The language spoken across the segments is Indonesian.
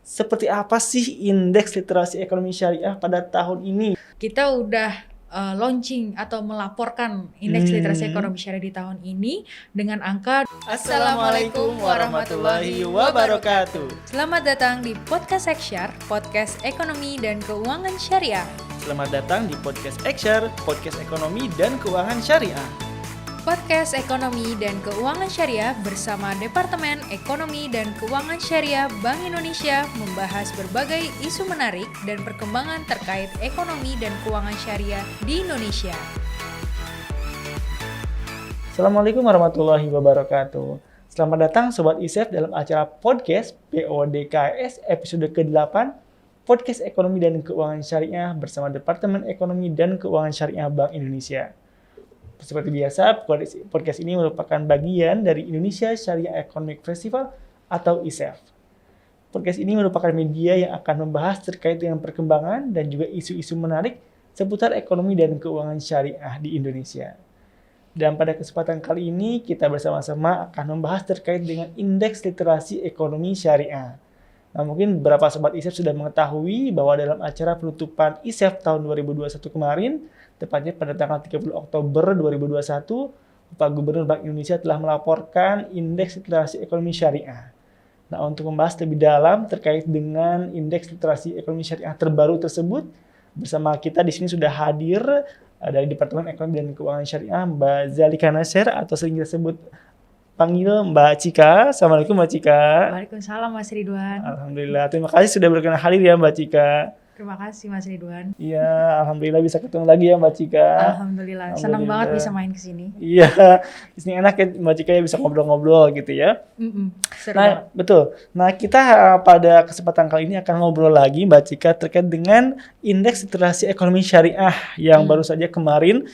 seperti apa sih indeks literasi ekonomi syariah pada tahun ini? Kita udah launching atau melaporkan indeks literasi ekonomi syariah di tahun ini dengan angka Assalamualaikum warahmatullahi wabarakatuh. Selamat datang di Podcast Eksyar, podcast ekonomi dan keuangan syariah. Selamat datang di Podcast Eksyar, podcast ekonomi dan keuangan syariah. Podcast Ekonomi dan Keuangan Syariah bersama Departemen Ekonomi dan Keuangan Syariah Bank Indonesia membahas berbagai isu menarik dan perkembangan terkait ekonomi dan keuangan syariah di Indonesia. Assalamualaikum warahmatullahi wabarakatuh. Selamat datang Sobat ISEF dalam acara podcast PODKS episode ke-8 Podcast Ekonomi dan Keuangan Syariah bersama Departemen Ekonomi dan Keuangan Syariah Bank Indonesia. Seperti biasa, podcast ini merupakan bagian dari Indonesia Syariah Economic Festival atau ISEF. Podcast ini merupakan media yang akan membahas terkait dengan perkembangan dan juga isu-isu menarik seputar ekonomi dan keuangan syariah di Indonesia. Dan pada kesempatan kali ini, kita bersama-sama akan membahas terkait dengan indeks literasi ekonomi syariah. Nah, mungkin beberapa sobat ISEF sudah mengetahui bahwa dalam acara penutupan ISEF tahun 2021 kemarin, tepatnya pada tanggal 30 Oktober 2021, Bapak Gubernur Bank Indonesia telah melaporkan indeks literasi ekonomi syariah. Nah, untuk membahas lebih dalam terkait dengan indeks literasi ekonomi syariah terbaru tersebut, bersama kita di sini sudah hadir dari Departemen Ekonomi dan Keuangan Syariah, Mbak Zalika Nasir, atau sering kita sebut panggil Mbak Cika. Assalamualaikum Mbak Cika. Waalaikumsalam Mas Ridwan. Alhamdulillah, terima kasih sudah berkenan hadir ya Mbak Cika. Terima kasih Mas Ridwan. Iya, alhamdulillah bisa ketemu lagi ya Mbak Cika. Alhamdulillah, senang banget bisa main ke sini. Iya, di sini enak ya Mbak Cika ya bisa ngobrol-ngobrol gitu ya. Seru Nah, banget. betul. Nah, kita pada kesempatan kali ini akan ngobrol lagi Mbak Cika terkait dengan indeks literasi ekonomi syariah yang baru saja kemarin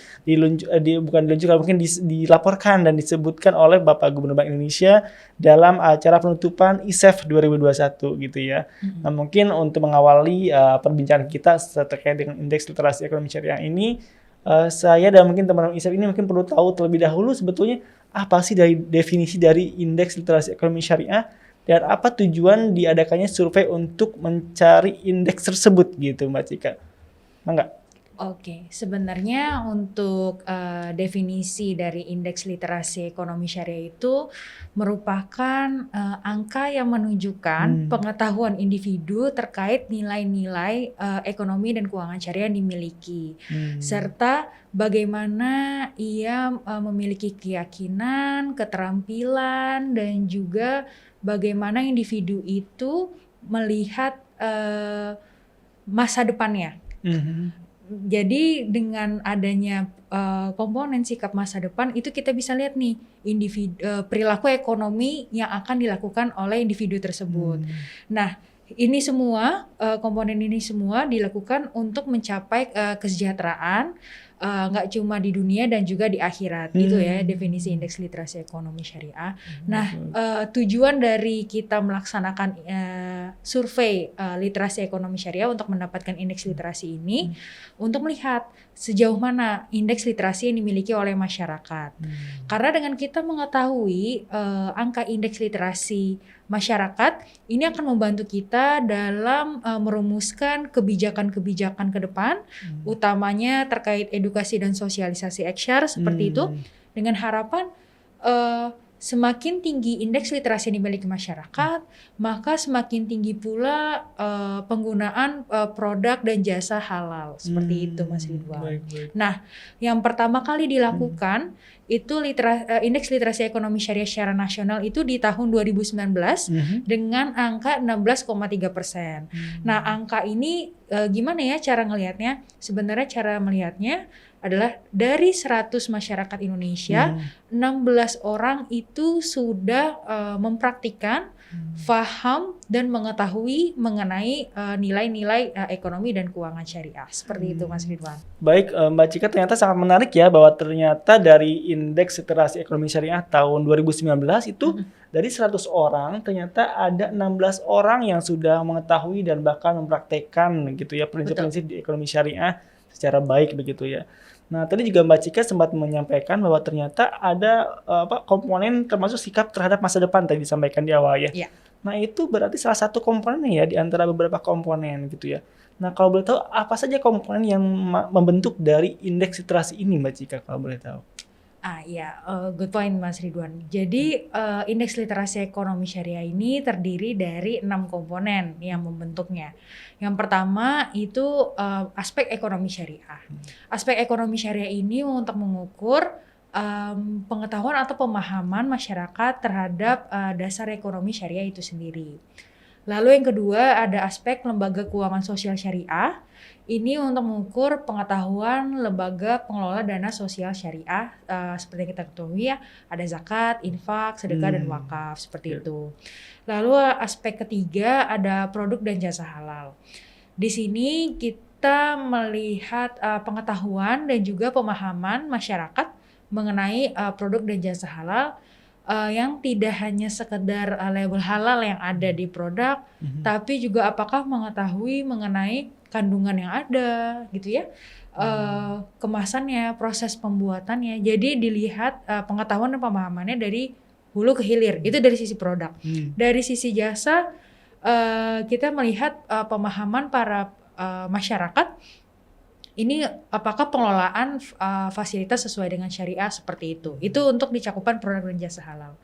dilaporkan dan disebutkan oleh Bapak Gubernur Bank Indonesia dalam acara penutupan ISEF 2021 gitu ya. Nah, mungkin untuk mengawali perbincangan kita terkait dengan indeks literasi ekonomi syariah ini, saya dan mungkin teman-teman ISEF ini mungkin perlu tahu terlebih dahulu sebetulnya apa sih dari definisi dari indeks literasi ekonomi syariah dan apa tujuan diadakannya survei untuk mencari indeks tersebut gitu Mbak Cika. Enggak? Oke, sebenarnya untuk definisi dari indeks literasi ekonomi syariah itu merupakan angka yang menunjukkan pengetahuan individu terkait nilai-nilai ekonomi dan keuangan syariah yang dimiliki, serta bagaimana ia memiliki keyakinan, keterampilan, dan juga bagaimana individu itu melihat masa depannya. Jadi dengan adanya komponen sikap masa depan itu kita bisa lihat nih perilaku ekonomi yang akan dilakukan oleh individu tersebut. Nah, ini semua komponen ini semua dilakukan untuk mencapai kesejahteraan nggak cuma di dunia dan juga di akhirat gitu ya definisi indeks literasi ekonomi syariah. Nah, tujuan dari kita melaksanakan survei literasi ekonomi syariah untuk mendapatkan indeks literasi ini untuk melihat sejauh mana indeks literasi yang dimiliki oleh masyarakat. Karena dengan kita mengetahui angka indeks literasi masyarakat, ini akan membantu kita dalam merumuskan kebijakan-kebijakan ke depan, utamanya terkait edukasi dan sosialisasi eksyar seperti itu, dengan harapan semakin tinggi indeks literasi yang dimiliki masyarakat, maka semakin tinggi pula penggunaan produk dan jasa halal. Seperti itu Mas Ridwan. Nah, yang pertama kali dilakukan itu indeks literasi ekonomi syariah secara nasional itu di tahun 2019 dengan angka 16,3%. Nah, angka ini gimana ya cara ngelihatnya? Sebenarnya cara melihatnya adalah dari 100 masyarakat Indonesia, 16 orang itu sudah mempraktikkan, faham dan mengetahui mengenai nilai-nilai ekonomi dan keuangan syariah. Seperti itu Mas Ridwan. Baik, Mbak Cika, ternyata sangat menarik ya bahwa ternyata dari indeks literasi ekonomi syariah tahun 2019 itu dari 100 orang ternyata ada 16 orang yang sudah mengetahui dan bahkan mempraktekkan gitu ya prinsip-prinsip di ekonomi syariah secara baik begitu ya. Nah, tadi juga Mbak Cika sempat menyampaikan bahwa ternyata ada komponen termasuk sikap terhadap masa depan tadi disampaikan di awal ya. Iya. Nah itu berarti salah satu komponen ya di antara beberapa komponen gitu ya. Nah kalau boleh tahu apa saja komponen yang membentuk dari indeks literasi ini Mbak Cika kalau boleh tahu? Iya, good point Mas Ridwan. Jadi, indeks literasi ekonomi syariah ini terdiri dari 6 komponen yang membentuknya. Yang pertama itu, aspek ekonomi syariah. Aspek ekonomi syariah ini untuk mengukur, pengetahuan atau pemahaman masyarakat terhadap, dasar ekonomi syariah itu sendiri. Lalu yang kedua ada aspek lembaga keuangan sosial syariah. Ini untuk mengukur pengetahuan lembaga pengelola dana sosial syariah, seperti yang kita ketahui ya, ada zakat, infak, sedekah, dan wakaf, seperti itu. Lalu aspek ketiga ada produk dan jasa halal. Di sini kita melihat pengetahuan dan juga pemahaman masyarakat mengenai produk dan jasa halal, yang tidak hanya sekedar label halal yang ada di produk, tapi juga apakah mengetahui mengenai kandungan yang ada gitu ya, kemasannya, proses pembuatannya. Jadi dilihat pengetahuan dan pemahamannya dari hulu ke hilir, itu dari sisi produk. Dari sisi jasa, kita melihat pemahaman para masyarakat ini apakah pengelolaan fasilitas sesuai dengan syariah seperti itu. Itu untuk dicakupan produk dan jasa halal.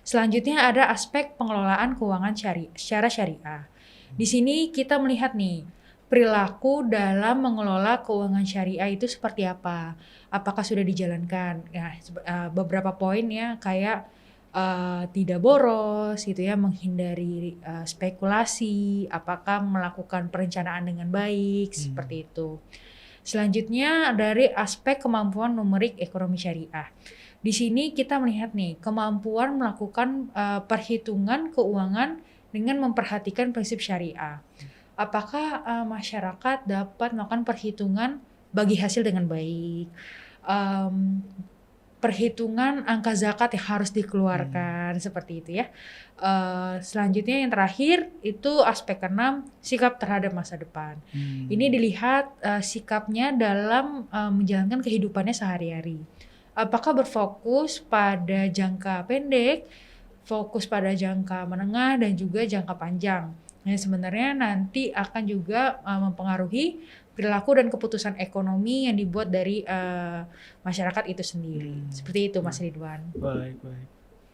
Selanjutnya ada aspek pengelolaan keuangan secara syariah. Di sini kita melihat nih, perilaku dalam mengelola keuangan syariah itu seperti apa? Apakah sudah dijalankan? Ya, beberapa poin ya, kayak tidak boros gitu ya, menghindari spekulasi, apakah melakukan perencanaan dengan baik, seperti itu. Selanjutnya dari aspek kemampuan numerik ekonomi syariah. Di sini kita melihat nih kemampuan melakukan perhitungan keuangan dengan memperhatikan prinsip syariah. Apakah masyarakat dapat melakukan perhitungan bagi hasil dengan baik, perhitungan angka zakat yang harus dikeluarkan, seperti itu ya. Selanjutnya yang terakhir itu aspek keenam, sikap terhadap masa depan. Ini dilihat sikapnya dalam menjalankan kehidupannya sehari-hari. Apakah berfokus pada jangka pendek, fokus pada jangka menengah, dan juga jangka panjang. Yang sebenarnya nanti akan juga mempengaruhi perilaku dan keputusan ekonomi yang dibuat dari masyarakat itu sendiri. Seperti itu Mas Ridwan. Baik.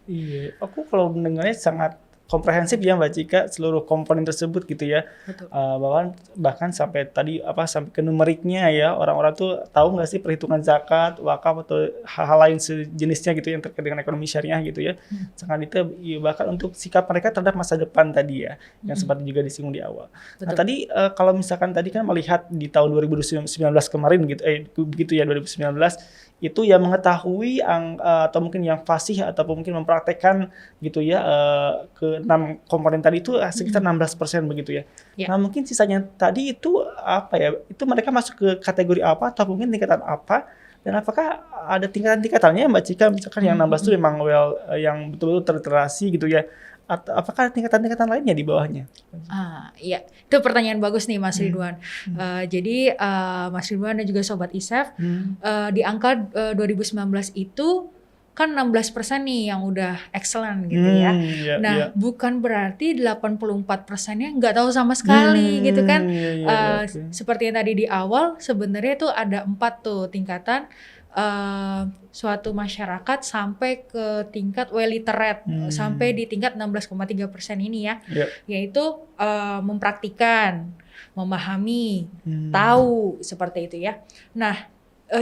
Iya, aku kalau mendengarnya sangat komprehensif ya Mbak Cika, seluruh komponen tersebut gitu ya. Betul. Bahkan sampai tadi sampai ke numeriknya ya, orang-orang tuh tahu nggak sih perhitungan zakat, wakaf atau hal-hal lain sejenisnya gitu yang terkait dengan ekonomi syariah gitu ya. Sangat detail, ya, bahkan untuk sikap mereka terhadap masa depan tadi ya, yang seperti juga disinggung di awal. Betul. Nah tadi kalau misalkan tadi kan melihat di tahun 2019 kemarin gitu, begitu ya 2019, itu yang mengetahui atau mungkin yang fasih atau mungkin mempraktekkan gitu ya ke 6 komponen tadi itu sekitar 16% begitu ya. Nah mungkin sisanya tadi itu apa ya? Itu mereka masuk ke kategori apa atau mungkin tingkatan apa? Dan apakah ada tingkatan-tingkatannya Mbak Cika? Misalkan yang 16 itu memang yang betul-betul terliterasi gitu ya. Atau apakah tingkatan-tingkatan lainnya di bawahnya? Iya, itu pertanyaan bagus nih Mas Ridwan. Jadi Mas Ridwan dan juga Sobat ISEF, di angka 2019 itu kan 16% nih yang udah excellent gitu ya. Nah, bukan berarti 84%-nya nggak tahu sama sekali gitu kan. Seperti yang tadi di awal, sebenarnya tuh ada 4 tuh tingkatan suatu masyarakat sampai ke tingkat well literate, sampai di tingkat 16,3% ini ya. Yaitu mempraktikkan, memahami, tahu, seperti itu ya. Nah,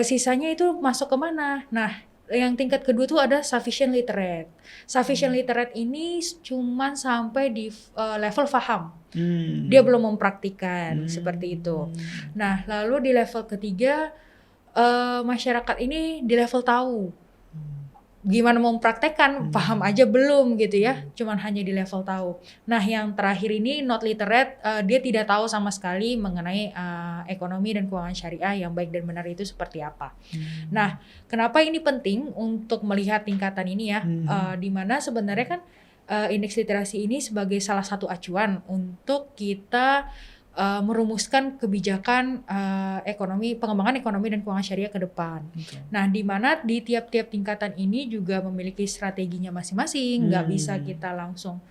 sisanya itu masuk ke mana? Nah, yang tingkat kedua tuh ada sufficient literate. Sufficient literate ini cuman sampai di level faham. Dia belum mempraktikkan, seperti itu. Nah, lalu di level ketiga masyarakat ini di level tahu. Gimana mau mempraktekkan, paham aja belum gitu ya, cuman hanya di level tahu. Nah yang terakhir ini not literate, dia tidak tahu sama sekali mengenai ekonomi dan keuangan syariah yang baik dan benar itu seperti apa. Nah kenapa ini penting untuk melihat tingkatan ini ya, dimana sebenarnya kan indeks literasi ini sebagai salah satu acuan untuk kita merumuskan kebijakan pengembangan ekonomi dan keuangan syariah ke depan. Nah, di mana di tiap-tiap tingkatan ini juga memiliki strateginya masing-masing, nggak bisa kita langsung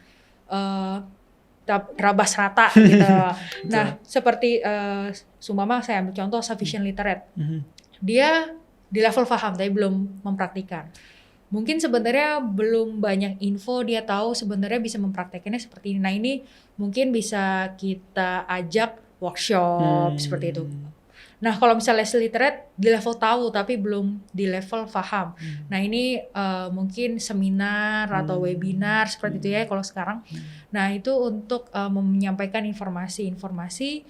terabas rata gitu. Nah, seperti seumpama saya ambil contoh sufficient literate. Dia di level paham tapi belum mempraktikkan. Mungkin sebenarnya belum banyak info dia tahu sebenarnya bisa mempraktekannya seperti ini. Nah, ini mungkin bisa kita ajak workshop seperti itu. Nah, kalau misalnya literate di level tahu tapi belum di level paham. Nah, ini mungkin seminar atau webinar seperti itu ya kalau sekarang. Nah, itu untuk menyampaikan informasi-informasi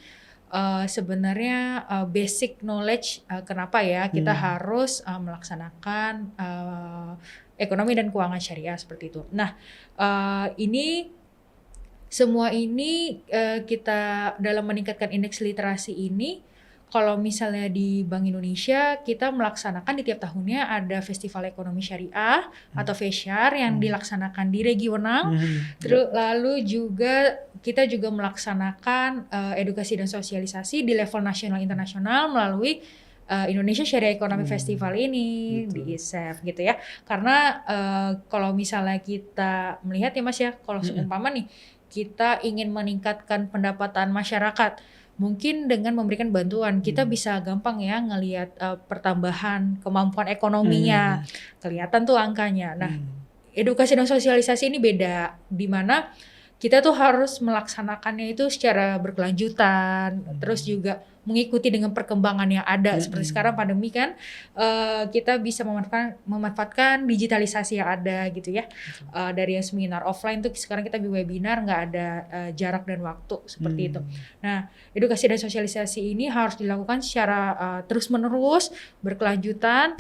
sebenarnya basic knowledge kenapa ya kita harus melaksanakan ekonomi dan keuangan syariah seperti itu. Nah, ini semua ini kita dalam meningkatkan indeks literasi ini, kalau misalnya di Bank Indonesia kita melaksanakan di tiap tahunnya ada Festival Ekonomi Syariah atau FESYAR yang dilaksanakan di regional. Terus lalu juga kita juga melaksanakan edukasi dan sosialisasi di level nasional internasional melalui Indonesia Syariah Economy Festival ini di ISEF gitu ya. Karena kalau misalnya kita melihat ya Mas ya, kalau seumpama nih kita ingin meningkatkan pendapatan masyarakat, mungkin dengan memberikan bantuan kita bisa gampang ya ngelihat pertambahan kemampuan ekonominya, kelihatan tuh angkanya. Nah, edukasi dan sosialisasi ini beda, di mana kita tuh harus melaksanakannya itu secara berkelanjutan, terus juga mengikuti dengan perkembangan yang ada. Seperti sekarang pandemi kan, kita bisa memanfaatkan digitalisasi yang ada gitu ya. Dari yang seminar offline tuh sekarang kita di webinar nggak ada jarak dan waktu seperti itu. Nah, edukasi dan sosialisasi ini harus dilakukan secara terus-menerus, berkelanjutan,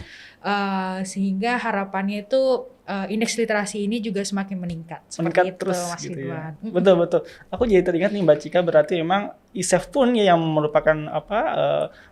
sehingga harapannya itu indeks literasi ini juga semakin meningkat. Meningkat itu, terus Mas gitu Ridwan. ya. Betul. Aku jadi teringat nih Mbak Cika, berarti memang ISEF pun ya yang merupakan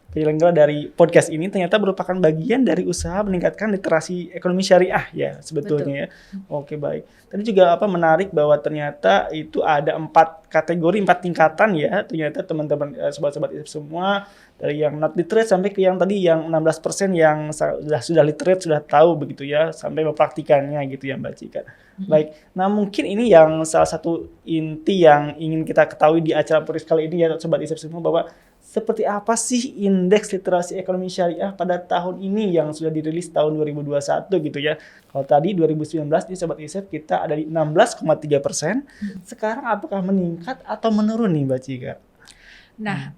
penyelenggara dari podcast ini ternyata merupakan bagian dari usaha meningkatkan literasi ekonomi syariah ya sebetulnya ya. Oke, baik. Tadi juga menarik bahwa ternyata itu ada 4 kategori, 4 tingkatan ya. Ternyata teman-teman sobat-sobat ISEF semua dari yang not literate sampai ke yang tadi yang 16% yang sudah literate, sudah tahu begitu ya, sampai mempraktikannya gitu ya Mbak Cika. Baik, nah mungkin ini yang salah satu inti yang ingin kita ketahui di acara podcast kali ini ya Sobat ISEF semua, bahwa seperti apa sih indeks literasi ekonomi syariah pada tahun ini yang sudah dirilis tahun 2021 gitu ya. Kalau tadi 2019 di Sobat ISEF kita ada di 16,3%, sekarang apakah meningkat atau menurun nih Mbak Cika? Nah,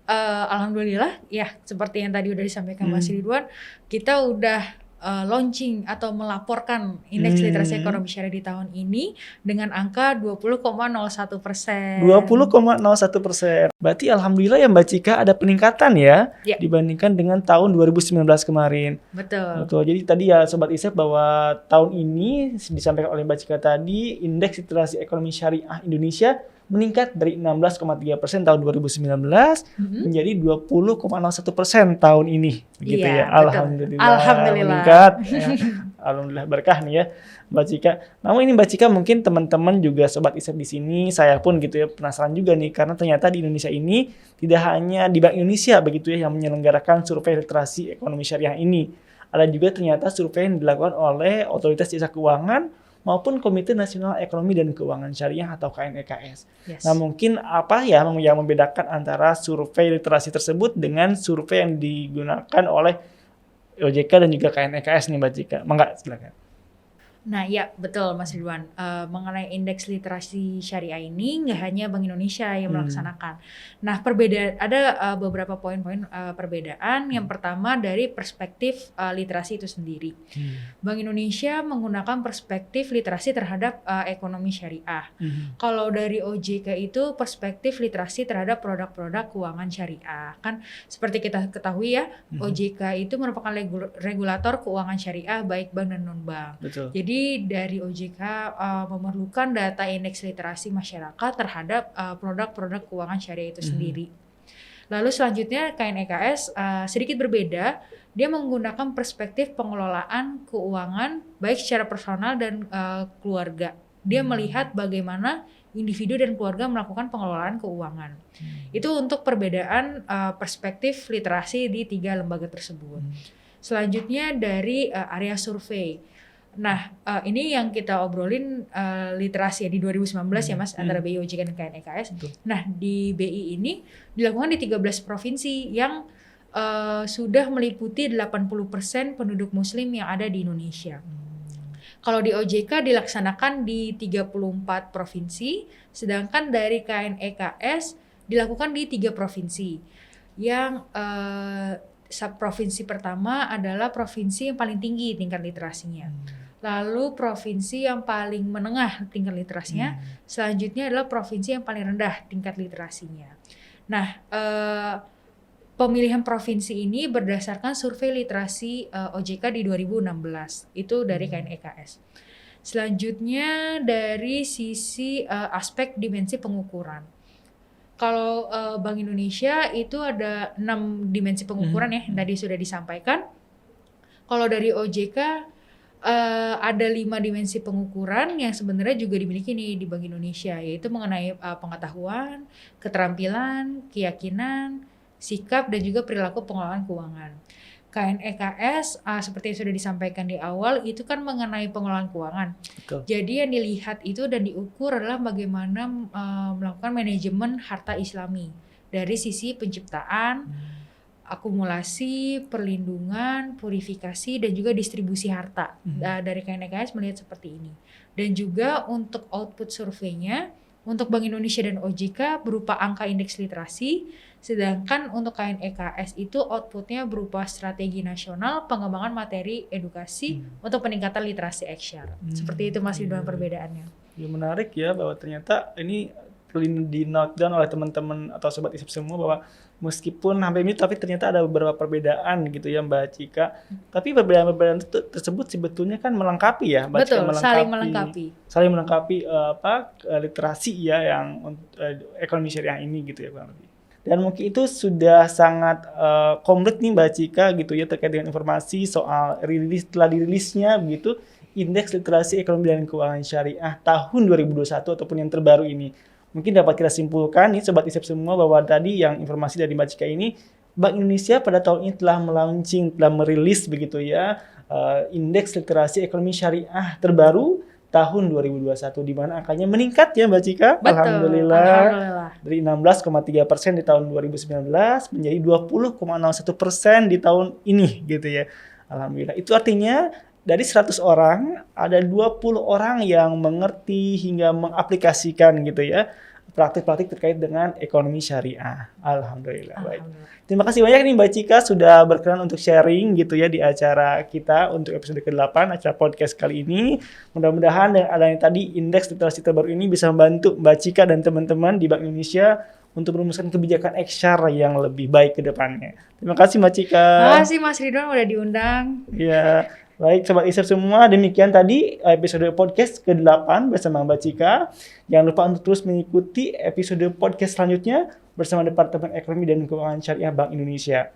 alhamdulillah ya seperti yang tadi udah disampaikan Mas Ridwan, kita udah launching atau melaporkan indeks literasi ekonomi syariah di tahun ini dengan angka 20,01%. 20,01%. Berarti alhamdulillah ya Mbak Cika ada peningkatan ya dibandingkan dengan tahun 2019 kemarin. Betul. Jadi tadi ya Sobat ISEF bahwa tahun ini disampaikan oleh Mbak Cika tadi indeks literasi ekonomi syariah Indonesia meningkat dari 16,3% tahun 2019 menjadi 20,01% tahun ini, begitu ya. Alhamdulillah meningkat. Ya. Alhamdulillah berkah nih ya Mbak Cika. Namun ini Mbak Cika mungkin teman-teman juga Sobat ISEF di sini, saya pun gitu ya penasaran juga nih, karena ternyata di Indonesia ini tidak hanya di Bank Indonesia begitu ya yang menyelenggarakan survei literasi ekonomi syariah ini. Ada juga ternyata survei yang dilakukan oleh Otoritas Jasa Keuangan maupun Komite Nasional Ekonomi dan Keuangan Syariah atau KNEKS. Nah mungkin apa ya yang membedakan antara survei literasi tersebut dengan survei yang digunakan oleh OJK dan juga KNEKS nih Mbak Cika? Mangga silakan. Nah ya betul Mas Ridwan, mengenai indeks literasi syariah ini nggak hanya Bank Indonesia yang melaksanakan. Nah perbedaan ada beberapa poin-poin perbedaan. Yang pertama dari perspektif literasi itu sendiri. Bank Indonesia menggunakan perspektif literasi terhadap ekonomi syariah. Kalau dari OJK itu perspektif literasi terhadap produk-produk keuangan syariah. Kan seperti kita ketahui ya, OJK itu merupakan regulator keuangan syariah baik bank dan non-bank. Jadi dari OJK memerlukan data indeks literasi masyarakat terhadap produk-produk keuangan syariah itu sendiri. Lalu selanjutnya KNEKS sedikit berbeda, dia menggunakan perspektif pengelolaan keuangan baik secara personal dan keluarga. Dia melihat bagaimana individu dan keluarga melakukan pengelolaan keuangan. Itu untuk perbedaan perspektif literasi di 3 lembaga tersebut. Selanjutnya dari area survei. Nah, ini yang kita obrolin literasi ya di 2019 ya Mas, antara BI, OJK dan KNEKS. Nah, di BI ini dilakukan di 13 provinsi yang sudah meliputi 80% penduduk muslim yang ada di Indonesia. Kalau di OJK dilaksanakan di 34 provinsi, sedangkan dari KNEKS dilakukan di 3 provinsi. Yang subprovinsi pertama adalah provinsi yang paling tinggi tingkat literasinya. Lalu provinsi yang paling menengah tingkat literasinya, selanjutnya adalah provinsi yang paling rendah tingkat literasinya. Nah, pemilihan provinsi ini berdasarkan survei literasi OJK di 2016, itu dari KNEKS. Selanjutnya dari sisi aspek dimensi pengukuran. Kalau Bank Indonesia itu ada 6 dimensi pengukuran ya, tadi sudah disampaikan. Kalau dari OJK ada 5 dimensi pengukuran yang sebenarnya juga dimiliki nih di Bank Indonesia, yaitu mengenai pengetahuan, keterampilan, keyakinan, sikap, dan juga perilaku pengelolaan keuangan. KNEKS seperti yang sudah disampaikan di awal itu kan mengenai pengelolaan keuangan. Betul. Jadi yang dilihat itu dan diukur adalah bagaimana melakukan manajemen harta Islami dari sisi penciptaan, akumulasi, perlindungan, purifikasi, dan juga distribusi harta. Dari KNEKS melihat seperti ini. Dan juga untuk output surveinya, untuk Bank Indonesia dan OJK berupa angka indeks literasi, sedangkan untuk KNEKS itu outputnya berupa strategi nasional pengembangan materi edukasi untuk peningkatan literasi Exshare. Seperti itu Mas Ridwan perbedaannya. Ya, menarik ya bahwa ternyata ini perlu di note down oleh teman-teman atau sobat ISEP semua bahwa meskipun hampir mirip tapi ternyata ada beberapa perbedaan gitu ya Mbak Cika. Tapi perbedaan-perbedaan tersebut sebetulnya kan melengkapi ya, Mbak Betul, Cika, saling melengkapi literasi ya yang ekonomi syariah ini gitu ya Bang. Dan mungkin itu sudah sangat komplit nih Mbak Cika gitu ya terkait dengan informasi soal telah dirilisnya begitu Indeks Literasi Ekonomi dan Keuangan Syariah tahun 2021 ataupun yang terbaru ini. Mungkin dapat kita simpulkan nih Sobat ISEP semua bahwa tadi yang informasi dari Mbak Cika ini, Bank Indonesia pada tahun ini telah merilis begitu ya Indeks Literasi Ekonomi Syariah terbaru tahun 2021 di mana angkanya meningkat ya Mbak Cika. Betul, Alhamdulillah. Dari 16,3% di tahun 2019 menjadi 20,01% di tahun ini gitu ya. Alhamdulillah. Itu artinya dari 100 orang, ada 20 orang yang mengerti hingga mengaplikasikan gitu ya praktik-praktik terkait dengan ekonomi syariah. Alhamdulillah. Baik. Terima kasih banyak nih Mbak Cika sudah berkenan untuk sharing gitu ya di acara kita untuk episode ke-8 acara podcast kali ini. Mudah-mudahan dengan adanya tadi indeks literasi terbaru ini bisa membantu Mbak Cika dan teman-teman di Bank Indonesia untuk merumuskan kebijakan Exshare yang lebih baik ke depannya. Terima kasih Mbak Cika. Terima kasih Mas Ridwan udah diundang. Ya. Baik, Sobat ISEP semua, demikian tadi episode podcast ke-8 bersama Mbak Cika. Jangan lupa untuk terus mengikuti episode podcast selanjutnya bersama Departemen Ekonomi dan Keuangan Syariah Bank Indonesia.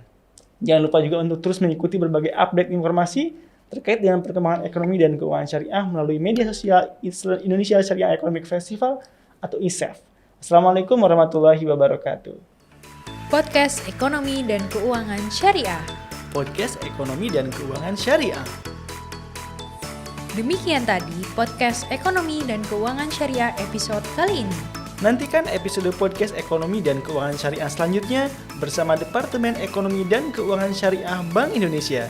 Jangan lupa juga untuk terus mengikuti berbagai update informasi terkait dengan perkembangan ekonomi dan keuangan syariah melalui media sosial Indonesia Syariah Economic Festival atau ISEF. Assalamualaikum warahmatullahi wabarakatuh. Podcast Ekonomi dan Keuangan Syariah. Podcast Ekonomi dan Keuangan Syariah. Demikian tadi podcast Ekonomi dan Keuangan Syariah episode kali ini. Nantikan episode podcast Ekonomi dan Keuangan Syariah selanjutnya bersama Departemen Ekonomi dan Keuangan Syariah Bank Indonesia.